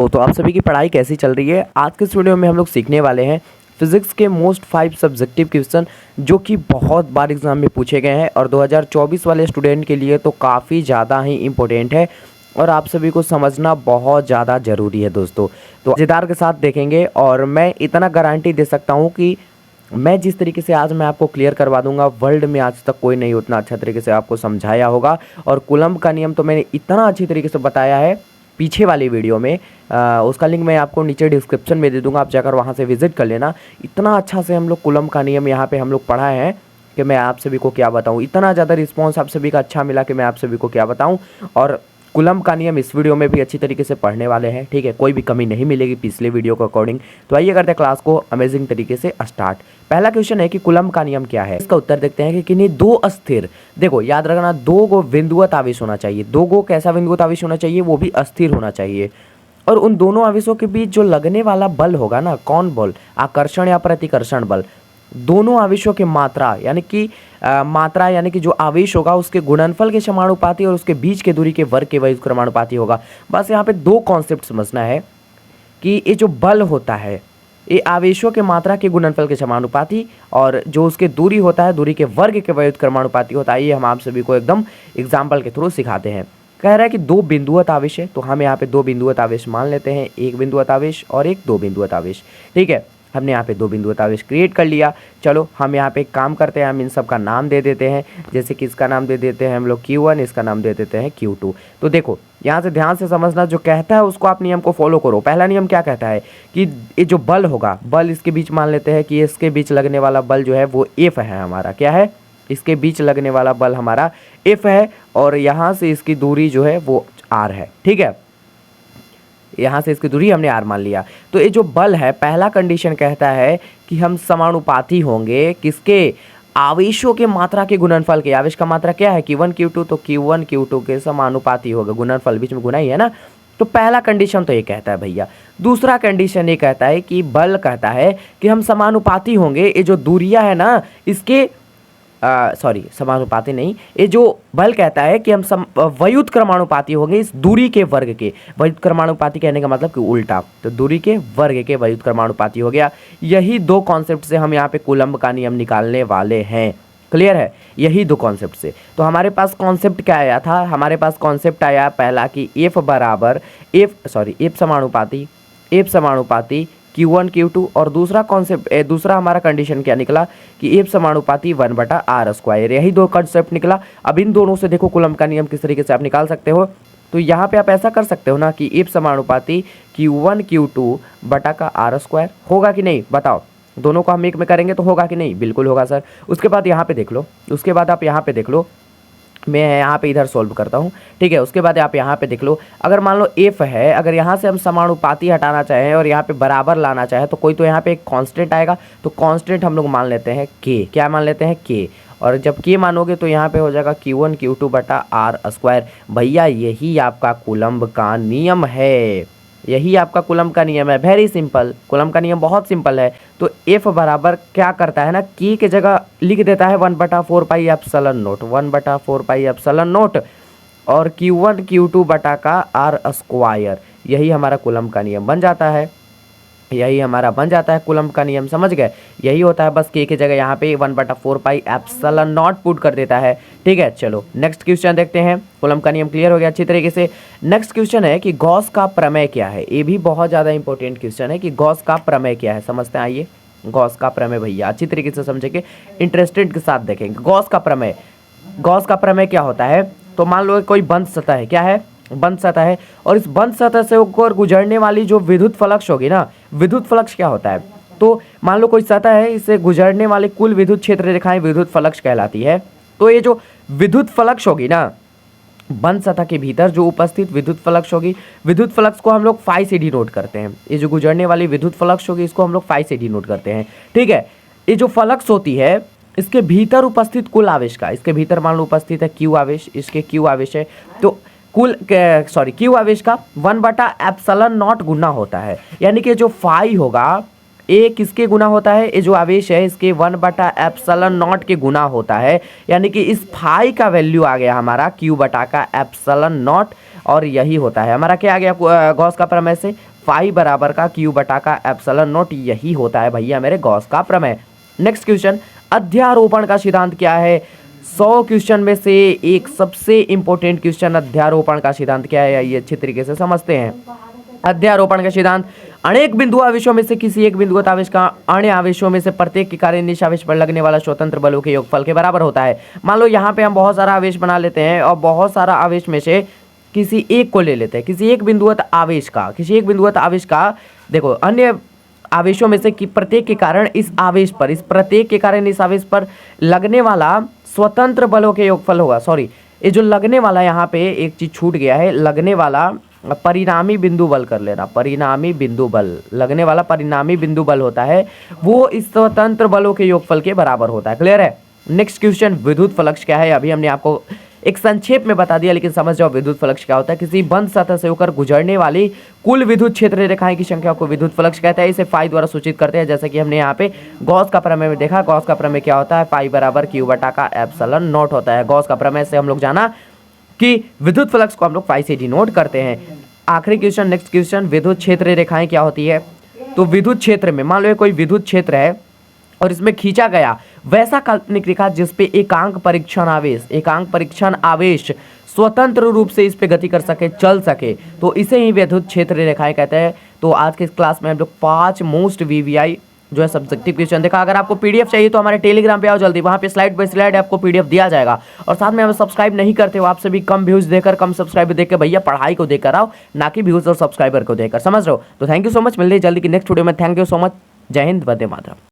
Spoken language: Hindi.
तो आप सभी की पढ़ाई कैसी चल रही है। आज के इस वीडियो में हम लोग सीखने वाले हैं फिजिक्स के मोस्ट 5 सब्जेक्टिव क्वेश्चन जो कि बहुत बार एग्जाम में पूछे गए हैं और 2024 वाले स्टूडेंट के लिए तो काफ़ी ज़्यादा ही इम्पोर्टेंट है और आप सभी को समझना बहुत ज़्यादा ज़रूरी है दोस्तों। तो मज़ेदार के साथ देखेंगे और मैं इतना गारंटी दे सकता हूँ कि मैं जिस तरीके से आज मैं आपको क्लियर करवा दूंगा, वर्ल्ड में आज तक कोई नहीं उतना अच्छा तरीके से आपको समझाया होगा। और कूलम्ब का नियम तो मैंने इतना अच्छी तरीके से बताया है पीछे वाली वीडियो में, उसका लिंक मैं आपको नीचे डिस्क्रिप्शन में दे दूंगा, आप जाकर वहां से विजिट कर लेना। इतना अच्छा से हम लोग कूलम्ब का नियम यहाँ पे हम लोग पढ़ाए हैं कि मैं आप सभी को क्या बताऊँ। इतना ज़्यादा रिस्पॉन्स आप सभी का अच्छा मिला कि मैं आप सभी को क्या बताऊँ। और कूलम्ब का नियम इस वीडियो में भी अच्छी तरीके से पढ़ने वाले हैं, ठीक है, कोई भी कमी नहीं मिलेगी पिछले वीडियो के अकॉर्डिंग। तो आइए करते हैं क्लास को अमेजिंग तरीके से स्टार्ट। पहला क्वेश्चन है कि कूलम्ब का नियम क्या है। इसका उत्तर देखते हैं कि किन्हीं दो अस्थिर, देखो याद रखना, दो गो बिंदुवत आवेश होना चाहिए। दो गो कैसा बिंदुवत आवेश होना चाहिए, वो भी अस्थिर होना चाहिए। और उन दोनों आवेशों के बीच जो लगने वाला बल होगा ना, कौन बल, आकर्षण या प्रतिकर्षण बल, दोनों आवेशों की मात्रा यानी कि जो आवेश होगा उसके गुणनफल के समानुपाती और उसके बीच के दूरी के वर्ग के व्युत्क्रमानुपाती होगा। बस यहाँ पे दो कॉन्सेप्ट समझना है कि ये जो बल होता है ये आवेशों के मात्रा के गुणनफल के समानुपाती और जो उसके दूरी होता है दूरी के वर्ग के व्युत्क्रमानुपाती होता है। ये हम आप सभी को एकदम एग्जाम्पल के थ्रू सिखाते हैं। कह रहा है कि दो बिंदुवत आवेश है, तो हम यहाँ पे दो बिंदुवत आवेश मान लेते हैं, एक बिंदुवत आवेश और एक दो बिंदुवत आवेश। ठीक है, हमने यहाँ पे दो बिंदुवत आवेश क्रिएट कर लिया। चलो हम यहाँ पे एक काम करते हैं, हम इन सब का नाम दे देते हैं। जैसे कि इसका नाम दे देते हैं हम लोग Q1, इसका नाम दे देते हैं Q2। तो देखो यहाँ से ध्यान से समझना, जो कहता है उसको आप नियम को फॉलो करो। पहला नियम क्या कहता है कि ये जो बल होगा, बल इसके बीच मान लेते हैं कि इसके बीच लगने वाला बल जो है वो F है हमारा। क्या है, इसके बीच लगने वाला बल हमारा F है और यहाँ से इसकी दूरी जो है वो R है। ठीक है, यहाँ से इसकी दूरी हमने R मान लिया। तो ये जो बल है, पहला कंडीशन कहता है कि हम समानुपाती होंगे किसके, आवेशों के मात्रा के गुणनफल के। आवेश का मात्रा क्या है, Q1 Q2, तो Q1 Q2 के समानुपाती होगा। गुणनफल बीच में गुना ही है ना। तो पहला कंडीशन तो ये कहता है भैया। दूसरा कंडीशन ये कहता है कि बल कहता है कि हम समानुपाती होंगे, ये जो दूरियां है ना इसके समानुपाती नहीं, ये जो बल कहता है कि हम व्युत्क्रमानुपाती होंगे इस दूरी के वर्ग के। व्युत्क्रमानुपाती कहने का मतलब कि उल्टा, तो दूरी के वर्ग के व्युत्क्रमानुपाती हो गया। यही दो कॉन्सेप्ट से हम यहाँ पे कूलम्ब का नियम निकालने वाले हैं। क्लियर है, यही दो कॉन्सेप्ट से। तो हमारे पास कॉन्सेप्ट क्या आया था, हमारे पास कॉन्सेप्ट आया पहला कि F समानुपाती Q1 Q2 और दूसरा हमारा कंडीशन क्या निकला कि F समानुपाती 1/r²। यही दो कंसेप्ट निकला। अब इन दोनों से देखो कूलम्ब का नियम किस तरीके से आप निकाल सकते हो। तो यहाँ पे आप ऐसा कर सकते हो ना कि F समानुपाती Q1 Q2 बटा का r² होगा कि नहीं, बताओ। दोनों को हम एक में करेंगे तो होगा कि नहीं, बिल्कुल होगा सर। उसके बाद यहाँ पे देख लो, उसके बाद आप यहाँ पे देख लो, मैं यहाँ पे इधर सॉल्व करता हूँ। ठीक है, उसके बाद आप यहाँ पे देख लो, अगर मान लो F है, अगर यहाँ से हम समानुपाती हटाना चाहें और यहाँ पे बराबर लाना चाहें तो कोई तो यहाँ पे एक कांस्टेंट आएगा। तो कांस्टेंट हम लोग मान लेते हैं K। क्या मान लेते हैं, K। और जब K मानोगे तो यहाँ पे हो जाएगा Q1 Q2 बटा r²। भैया यही आपका कूलम्ब का नियम है, यही आपका कूलम्ब का नियम है। वेरी सिंपल, कूलम्ब का नियम बहुत सिंपल है। तो F बराबर क्या करता है ना, K की जगह लिख देता है 1/4πε0, 1/4πε0 और Q1 Q2 बटा का r²। यही हमारा कूलम्ब का नियम बन जाता है, यही हमारा बन जाता है कूलम्ब का नियम। समझ गए, यही होता है। बस K की जगह यहाँ पे 1/4πε0 पुट कर देता है। ठीक है, चलो नेक्स्ट क्वेश्चन देखते हैं। कूलम्ब का नियम क्लियर हो गया अच्छी तरीके से। नेक्स्ट क्वेश्चन है कि गॉस का प्रमेय क्या है। ये भी बहुत ज़्यादा इंपॉर्टेंट क्वेश्चन है कि गॉस का प्रमेय क्या है। समझते हैं, आइए गॉस का प्रमेय भैया अच्छी तरीके से समझेंगे, इंटरेस्टेड के साथ देखेंगे। गॉस का प्रमेय क्या होता है। तो मान लो कोई बंद सतह है, क्या है, बंद सतह है, और इस बंद सतह से ऊपर गुजरने वाली जो विद्युत फ्लक्स होगी ना, विद्युत फ्लक्स क्या होता है। तो मान लो कोई सतह है, इससे गुजरने वाली कुल विद्युत क्षेत्र रेखाएं विद्युत फ्लक्स कहलाती है। तो ये जो विद्युत फ्लक्स होगी ना, बंद सतह के भीतर जो उपस्थित विद्युत फ्लक्स होगी, विद्युत फ्लक्स को हम लोग फाई से डिनोट करते हैं। ये जो गुजरने वाली विद्युत फ्लक्स होगी इसको हम लोग फाई से डिनोट करते हैं। ठीक है, ये जो फ्लक्स होती है इसके भीतर उपस्थित कुल आवेश का, इसके भीतर मान लो उपस्थित है Q आवेश, इसके Q आवेश है, तो Q आवेश का 1/ε0 गुना होता है। यानी कि जो फाई होगा ए किसके गुना होता है, ये जो आवेश है इसके 1/ε0 के गुना होता है। यानी कि इस फाई का वैल्यू आ गया हमारा Q बटा का ε0 और यही होता है हमारा क्या आ गया गॉस का प्रमेय से, फाई बराबर का क्यू बटा का एप्सिलॉन नॉट, यही होता है भैया मेरे गॉस का प्रमेय। नेक्स्ट क्वेश्चन, अध्यारोपण का सिद्धांत क्या है? 100 क्वेश्चन में से एक सबसे इंपॉर्टेंट क्वेश्चन, अध्यारोपण का सिद्धांत क्या है, ये अच्छी तरीके से समझते हैं। अध्यारोपण का सिद्धांत, अनेक बिंदु आवेशों में से किसी एक बिंदुगत आवेश का अन्य आवेशों में से प्रत्येक के कारण निश आवेश पर लगने वाला स्वतंत्र बलों के योगफल के बराबर होता है। मान लो यहाँ पे हम बहुत सारा आवेश बना लेते हैं और बहुत सारा आवेश में से किसी एक को ले लेते हैं, किसी एक बिंदुगत आवेश का देखो अन्य आवेशों में से कि प्रत्येक के कारण इस आवेश पर लगने वाला स्वतंत्र बलों के योगफल होगा। सॉरी, ये जो लगने वाला यहाँ पे एक चीज छूट गया है, लगने वाला परिणामी बिंदु बल कर लेना, परिणामी बिंदु बल, लगने वाला परिणामी बिंदु बल होता है, वो इस स्वतंत्र बलों के योगफल के बराबर होता है। क्लियर है? नेक्स्ट क्वेश्चन, विद्युत फ्लक्स क्या है? अभी हमने आपको एक संक्षेप में बता दिया, लेकिन समझ जाओ विद्युत फ्लक्स क्या होता है। किसी बंद सतह से होकर गुजरने वाली कुल विद्युत क्षेत्र रेखाएं की संख्या को विद्युत फ्लक्स कहते हैं। इसे फाई द्वारा सूचित करते हैं, जैसे कि हमने यहाँ पे गॉस का प्रमेय में देखा। गॉस का प्रमेय क्या होता है? फाई बराबर क्यू बटा का एप्सिलॉन नॉट होता है। गॉस का प्रमेय से हम लोग जाना कि विद्युत फ्लक्स को हम लोग फाई से डिनोट करते हैं। आखिरी क्वेश्चन, नेक्स्ट क्वेश्चन, विद्युत क्षेत्र रेखाएं क्या होती है? तो विद्युत क्षेत्र में मान लो कोई विद्युत क्षेत्र है और इसमें खींचा गया वैसा काल्पनिक रेखा जिसपे एकांक परीक्षण आवेश स्वतंत्र रूप से इस पे गति कर सके, चल सके, तो इसे ही विद्युत क्षेत्र रेखाएं कहते हैं। तो आज के क्लास में हम लोग 5 मोस्ट वीवीआई जो है सब्जेक्टिव क्वेश्चन देखा। अगर आपको पीडीएफ चाहिए तो हमारे टेलीग्राम पे आओ जल्दी, वहाँ पे स्लाइड बाय स्लाइड आपको पीडीएफ दिया जाएगा। और साथ में हमें सब्सक्राइब नहीं करते हो, आपसे भी कम व्यूज देकर, कम सब्सक्राइबर देकर, भैया पढ़ाई को देकर आओ, ना कि व्यूज और सब्सक्राइबर को देकर, समझ रहे हो? तो थैंक यू सो मच, मिलते हैं जल्दी की नेक्स्ट वीडियो में। थैंक यू सो मच, जय हिंद, वंदे मातरम।